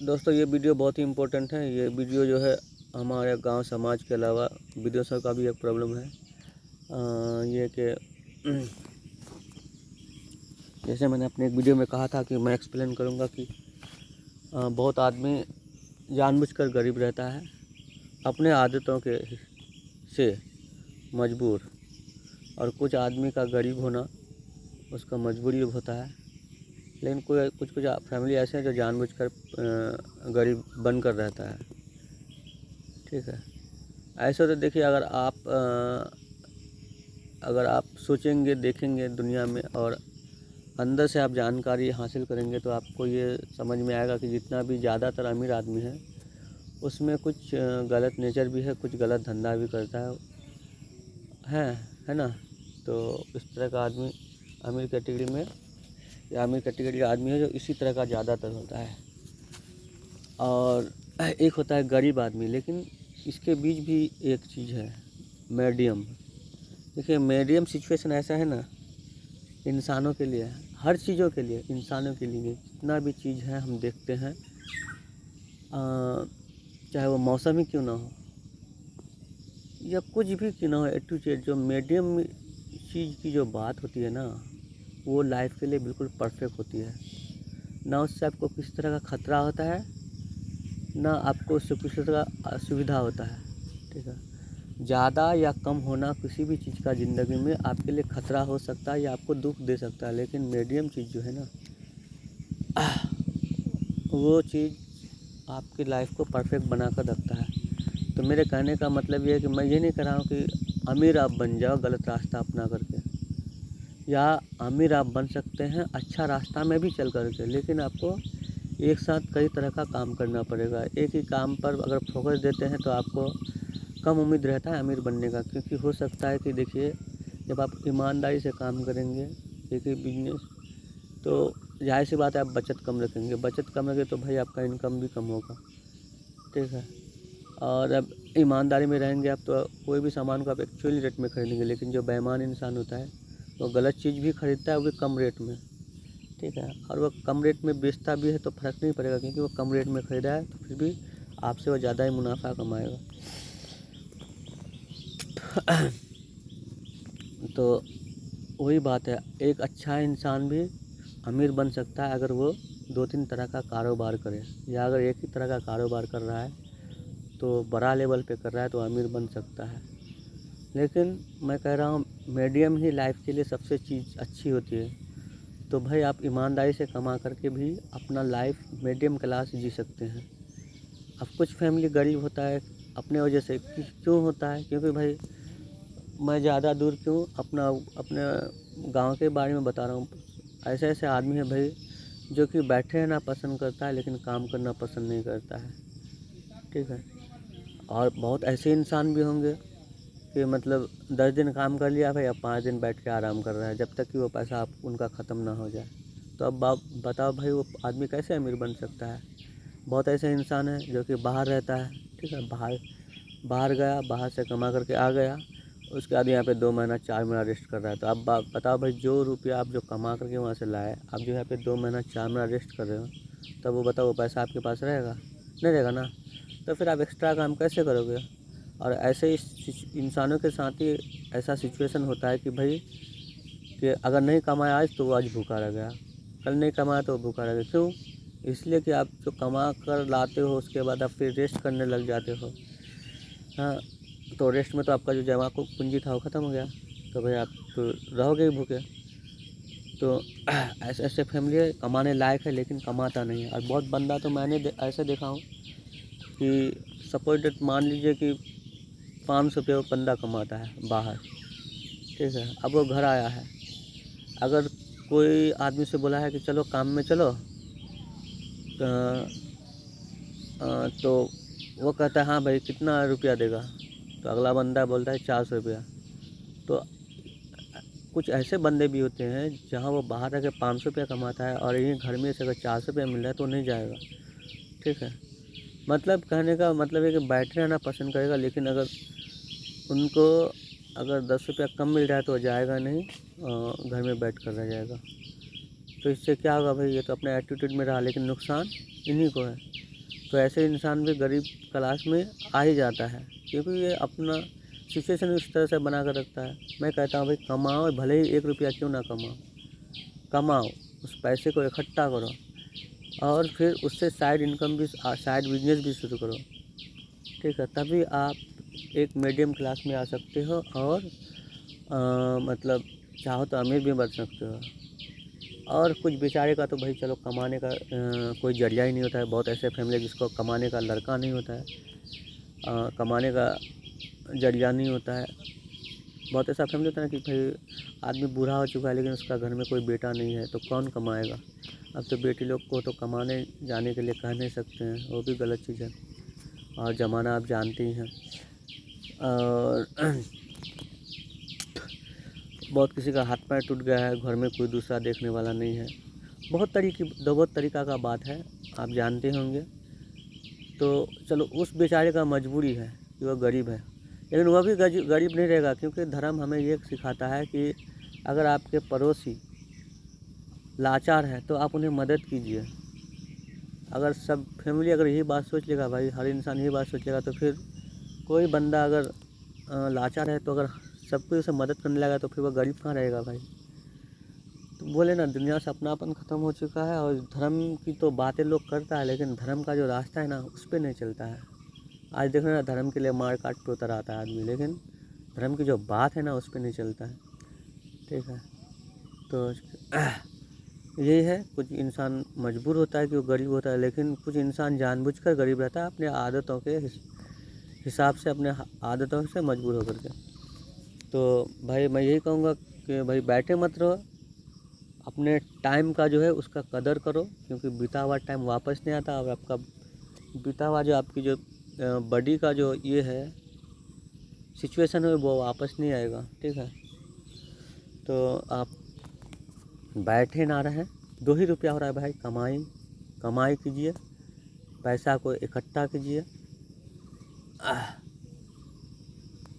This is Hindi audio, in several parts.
दोस्तों ये वीडियो बहुत ही इम्पोर्टेंट है। ये वीडियो जो है हमारे गांव समाज के अलावा विदेशों का भी एक प्रॉब्लम है। ये कि जैसे मैंने अपने एक वीडियो में कहा था कि मैं एक्सप्लेन करूंगा कि बहुत आदमी जानबूझकर गरीब रहता है, अपने आदतों के से मजबूर, और कुछ आदमी का गरीब होना उसका मजबूरी होता है। लेकिन कुछ फैमिली ऐसे हैं जो जानबूझकर गरीब बनकर रहता है। ठीक है, ऐसे तो देखिए अगर आप सोचेंगे, देखेंगे दुनिया में और अंदर से आप जानकारी हासिल करेंगे तो आपको ये समझ में आएगा कि जितना भी ज़्यादातर अमीर आदमी है उसमें कुछ गलत नेचर भी है, कुछ गलत धंधा भी करता है ना। तो इस तरह का आदमी अमीर कैटेगरी में या अमीर कैटेगरी का आदमी है जो इसी तरह का ज़्यादातर होता है। और एक होता है गरीब आदमी, लेकिन इसके बीच भी एक चीज़ है, मीडियम। देखिए मीडियम सिचुएशन ऐसा है ना, इंसानों के लिए, हर चीज़ों के लिए, इंसानों के लिए जितना भी चीज़ है हम देखते हैं, चाहे वो मौसम ही क्यों ना हो या कुछ भी क्यों ना हो, ए टू जेड जो मीडियम चीज़ की जो बात होती है ना, वो लाइफ के लिए बिल्कुल परफेक्ट होती है। ना उससे आपको किसी तरह का खतरा होता है, ना आपको उससे किसी तरह का असुविधा होता है। ठीक है, ज़्यादा या कम होना किसी भी चीज़ का ज़िंदगी में आपके लिए खतरा हो सकता है या आपको दुख दे सकता है, लेकिन मीडियम चीज़ जो है ना, वो चीज़ आपकी लाइफ को परफेक्ट बना कर रखता है। तो मेरे कहने का मतलब ये है कि मैं ये नहीं कह रहा हूँ कि अमीर आप बन जाओ गलत रास्ता अपना करके, या अमीर आप बन सकते हैं अच्छा रास्ता में भी चल करके, लेकिन आपको एक साथ कई तरह का काम करना पड़ेगा। एक ही काम पर अगर फोकस देते हैं तो आपको कम उम्मीद रहता है अमीर बनने का, क्योंकि हो सकता है कि देखिए जब आप ईमानदारी से काम करेंगे एक ही बिजनेस, तो जाहिर सी बात है आप बचत कम रखेंगे, बचत कम रखेंगे तो भाई आपका इनकम भी कम होगा। ठीक है, और अब ईमानदारी में रहेंगे आप तो कोई भी सामान को आप एक्चुअली रेट में खरीदेंगे, लेकिन जो बेईमान इंसान होता है वो गलत चीज़ भी खरीदता है, वो भी कम रेट में। ठीक है, और वो कम रेट में बेचता भी है तो फ़र्क नहीं पड़ेगा, क्योंकि वो कम रेट में ख़रीदा है तो फिर भी आपसे वो ज़्यादा ही मुनाफा कमाएगा। तो वही बात है, एक अच्छा इंसान भी अमीर बन सकता है अगर वो 2-3 तरह का कारोबार करे, या अगर एक ही तरह का कारोबार कर रहा है तो बड़ा लेवल पे कर रहा है तो अमीर बन सकता है। लेकिन मैं कह रहा हूँ मीडियम ही लाइफ के लिए सबसे चीज़ अच्छी होती है। तो भाई आप ईमानदारी से कमा करके भी अपना लाइफ मीडियम क्लास जी सकते हैं। अब कुछ फैमिली गरीब होता है अपने वजह से, क्यों होता है, क्योंकि भाई मैं ज़्यादा दूर क्यों अपने गांव के बारे में बता रहा हूँ। ऐसे ऐसे आदमी है भाई जो कि बैठे रहना पसंद करता है लेकिन काम करना पसंद नहीं करता है। ठीक है, और बहुत ऐसे इंसान भी होंगे कि मतलब 10 दिन काम कर लिया भाई, अब 5 दिन बैठ के आराम कर रहा है जब तक कि वो पैसा आप उनका ख़त्म ना हो जाए। तो अब आप बताओ भाई वो आदमी कैसे अमीर बन सकता है। बहुत ऐसे इंसान हैं जो कि बाहर रहता है। ठीक है, बाहर बाहर गया, बाहर से कमा करके आ गया, उसके बाद यहाँ पे 2 महीना 4 महीना रेस्ट कर रहा है। तो अब बताओ भाई जो रुपया आप जो कमा करके वहाँ से लाए, आप जो यहाँ पे 2 महीना 4 महीना रेस्ट कर रहे हो, तब वो बताओ वो पैसा आपके पास रहेगा? नहीं रहेगा ना। तो फिर आप एक्स्ट्रा काम कैसे करोगे? और ऐसे ही इंसानों के साथ ही ऐसा सिचुएशन होता है कि भाई कि अगर नहीं कमाया आज तो वो आज भूखा रह गया, कल नहीं कमाया तो वो भूखा रह गया। क्यों? इसलिए कि आप जो कमा कर लाते हो उसके बाद आप फिर रेस्ट करने लग जाते हो। हाँ, तो रेस्ट में तो आपका जो जमा को पूंजी था वो ख़त्म हो गया, तो भाई आप तो रहोगे ही भूखे। तो ऐसे ऐसे फैमिली है कमाने लायक है लेकिन कमाता नहीं है। और बहुत बंदा तो मैंने ऐसे देखा हूँ कि सपोज डेट मान लीजिए कि 500 रुपये वो बंदा कमाता है बाहर। ठीक है, अब वो घर आया है, अगर कोई आदमी से बोला है कि चलो काम में चलो, तो वो कहता है हाँ भाई कितना रुपया देगा, तो अगला बंदा बोलता है 400 रुपया। तो कुछ ऐसे बंदे भी होते हैं जहाँ वो बाहर रह के 500 रुपया कमाता है और यहीं घर में से अगर 400 रुपया मिल रहा है तो नहीं जाएगा। ठीक है, मतलब कहने का मतलब है कि बैठे रहना पसंद करेगा, लेकिन अगर उनको अगर 10 रुपया कम मिल रहा है तो जाएगा नहीं, घर में बैठ कर रह जाएगा। तो इससे क्या होगा भाई, ये तो अपने एटीट्यूड में रहा, लेकिन नुकसान इन्हीं को है। तो ऐसे इंसान भी गरीब क्लास में आ ही जाता है, क्योंकि ये अपना सिचुएशन इस तरह से बना कर रखता है। मैं कहता हूँ भाई कमाओ, भले ही 1 रुपया क्यों ना कमाओ, कमाओ, उस पैसे को इकट्ठा करो और फिर उससे साइड इनकम भी, साइड बिजनेस भी शुरू करो, ठीक है। तभी आप एक मीडियम क्लास में आ सकते हो और मतलब चाहो तो अमीर भी बन सकते हो। और कुछ बेचारे का तो भाई चलो कमाने का कोई जरिया ही नहीं होता है। बहुत ऐसे फैमिली जिसको कमाने का लड़का नहीं होता है, कमाने का जरिया नहीं होता है। बहुत ऐसा फैमिली होता है ना कि भाई आदमी बूढ़ा हो चुका है लेकिन उसका घर में कोई बेटा नहीं है, तो कौन कमाएगा। अब तो बेटी लोग को तो कमाने जाने के लिए कह नहीं सकते हैं, वो भी गलत चीज़ है। और ज़माना आप जानते ही हैं। और बहुत किसी का हाथ पैर टूट गया है, घर में कोई दूसरा देखने वाला नहीं है। बहुत तरीका का बात है, आप जानते होंगे। तो चलो उस बेचारे का मजबूरी है कि वह गरीब है, लेकिन वह भी गरीब नहीं रहेगा, क्योंकि धर्म हमें ये सिखाता है कि अगर आपके पड़ोसी लाचार है तो आप उन्हें मदद कीजिए। अगर सब फैमिली अगर यही बात सोच लेगा, भाई हर इंसान यही बात सोच लेगा, तो फिर कोई बंदा अगर लाचार है तो अगर सब कोई उसे मदद करने लगा तो फिर वह गरीब कहाँ रहेगा भाई। तो बोले ना, दुनिया से अपनापन ख़त्म हो चुका है। और धर्म की तो बातें लोग करता है, लेकिन धर्म का जो रास्ता है ना उस पर नहीं चलता है। आज देख रहे ना, धर्म के लिए मार काट पे उतर आता है आदमी, लेकिन धर्म की जो बात है ना उस पर नहीं चलता है, ठीक है। तो यही है, कुछ इंसान मजबूर होता है कि वो गरीब होता है, लेकिन कुछ इंसान जानबूझकर गरीब रहता है अपने आदतों के हिसाब से, अपने आदतों से मजबूर होकर के। तो भाई मैं यही कहूँगा कि भाई बैठे मत रहो, अपने टाइम का जो है उसका कदर करो, क्योंकि बीता हुआ टाइम वापस नहीं आता। और आपका बीता हुआ जो आपकी जो बॉडी का जो ये है सिचुएशन है वो वापस नहीं आएगा, ठीक है। तो आप बैठे ना रहें। 2 ही रुपया हो रहा है भाई, कमाई कीजिए, पैसा को इकट्ठा कीजिए।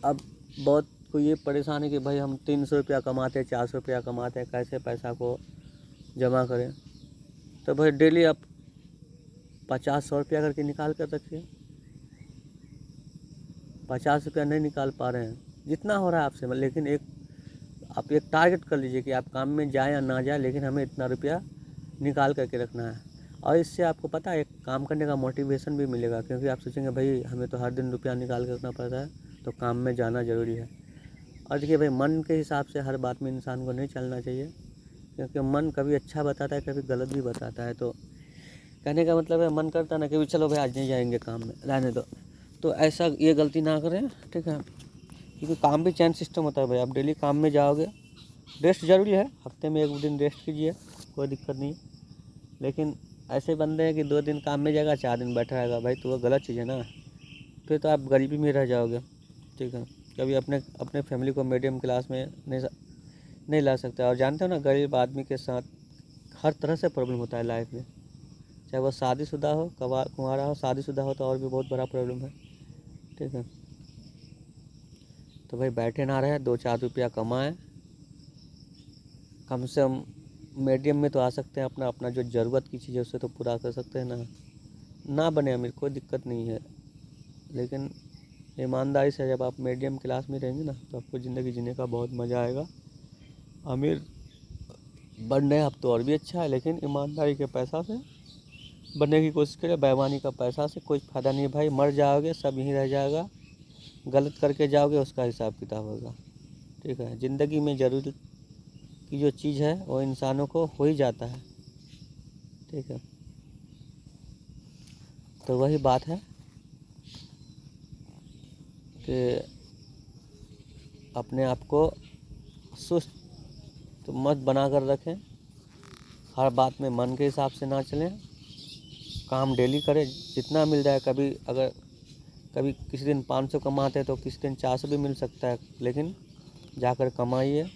अब बहुत को ये परेशान है कि भाई हम 300 रुपया कमाते हैं, 400 रुपया कमाते हैं, कैसे पैसा को जमा करें। तो भाई डेली आप 50-100 रुपया करके निकाल कर रखिए। 50 रुपया नहीं निकाल पा रहे हैं, जितना हो रहा है आपसे, लेकिन आप एक टारगेट कर लीजिए कि आप काम में जाए या ना जाए, लेकिन हमें इतना रुपया निकाल करके रखना है। और इससे आपको पता है एक काम करने का मोटिवेशन भी मिलेगा, क्योंकि आप सोचेंगे भाई हमें तो हर दिन रुपया निकाल के रखना पड़ता है, तो काम में जाना ज़रूरी है। और देखिए भाई, मन के हिसाब से हर बात में इंसान को नहीं चलना चाहिए, क्योंकि मन कभी अच्छा बताता है, कभी गलत भी बताता है। तो कहने का मतलब है, मन करता है ना कि चलो भाई आज नहीं जाएंगे काम में, रहने दो, तो ऐसा ये गलती ना करें, ठीक है। क्योंकि काम भी चैन सिस्टम होता है भाई। आप डेली काम में जाओगे, रेस्ट ज़रूरी है, हफ्ते में 1 दिन रेस्ट कीजिए, कोई दिक्कत नहीं। लेकिन ऐसे बंदे हैं कि 2 दिन काम में जाएगा, 4 दिन बैठा रहेगा, भाई तो वो गलत चीज़ है ना। फिर तो आप गरीबी में रह जाओगे, ठीक है। कभी अपने फैमिली को मीडियम क्लास में नहीं ला सकते। और जानते हो ना, गरीब आदमी के साथ हर तरह से प्रॉब्लम होता है लाइफ में, चाहे वो शादीशुदा हो, कुंवारा हो, शादीशुदा हो तो और भी बहुत बड़ा प्रॉब्लम है, ठीक है। तो भाई बैठे ना रहे, 2-4 रुपया कमाएं, कम से कम मीडियम में तो आ सकते हैं। अपना जो ज़रूरत की चीज़ है उससे तो पूरा कर सकते हैं ना बने अमीर, कोई दिक्कत नहीं है, लेकिन ईमानदारी से जब आप मीडियम क्लास में रहेंगे ना तो आपको ज़िंदगी जीने का बहुत मज़ा आएगा। अमीर बन रहे हैं आप तो और भी अच्छा है, लेकिन ईमानदारी के पैसा से बनने की कोशिश करें। बेईमानी का पैसा से कोई फ़ायदा नहीं है भाई, मर जाओगे सब यहीं रह जाएगा। गलत करके जाओगे उसका हिसाब किताब होगा, ठीक है। ज़िंदगी में ज़रूरत की जो चीज़ है वो इंसानों को हो ही जाता है, ठीक है। तो वही बात है कि अपने आप को सुस्त तो मत बना कर रखें, हर बात में मन के हिसाब से ना चलें, काम डेली करें, जितना मिल जाए। कभी किसी दिन 500 कमाते हैं तो किसी दिन 400 भी मिल सकता है, लेकिन जाकर कमाइए,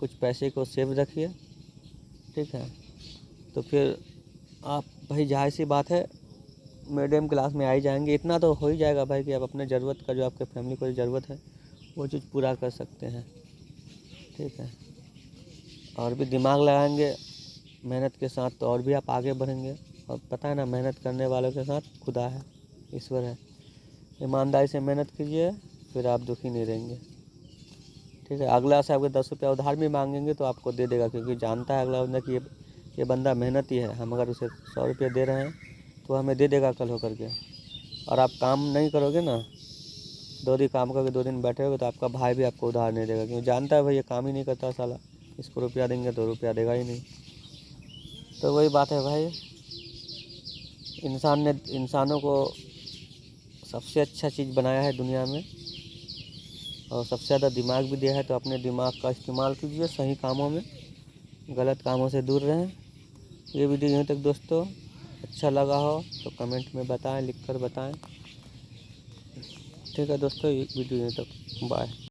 कुछ पैसे को सेव रखिए, ठीक है। तो फिर आप भाई जाहिर सी बात है मीडियम क्लास में आ ही जाएंगे। इतना तो हो ही जाएगा भाई कि आप अपने ज़रूरत का, जो आपके फैमिली को ज़रूरत है वो चीज़ पूरा कर सकते हैं, ठीक है। और भी दिमाग लगाएंगे मेहनत के साथ तो और भी आप आगे बढ़ेंगे। और पता है ना, मेहनत करने वालों के साथ खुदा है, ईश्वर है। ईमानदारी से मेहनत कीजिए, फिर आप दुखी नहीं रहेंगे। ठीक है, अगला से आपके 10 रुपया उधार भी मांगेंगे तो आपको दे देगा, क्योंकि जानता है अगला बंदा कि ये बंदा मेहनती है। हम अगर उसे 100 रुपये दे रहे हैं तो हमें दे देगा कल होकर के। और आप काम नहीं करोगे ना, 2 दिन काम करके 2 दिन बैठे होगे तो आपका भाई भी आपको उधार नहीं देगा, क्योंकि जानता है भाई ये काम ही नहीं करता साला, इसको रुपया देंगे तो रुपया देगा ही नहीं। तो वही बात है भाई, इंसान ने इंसानों को सबसे अच्छा चीज़ बनाया है दुनिया में, और सबसे ज़्यादा दिमाग भी दिया है। तो अपने दिमाग का इस्तेमाल कीजिए सही कामों में, गलत कामों से दूर रहें। ये वीडियो यहीं तक दोस्तों, अच्छा लगा हो तो कमेंट में बताएं, लिख कर बताएं। ठीक है दोस्तों, ये वीडियो यहीं तक, बाय।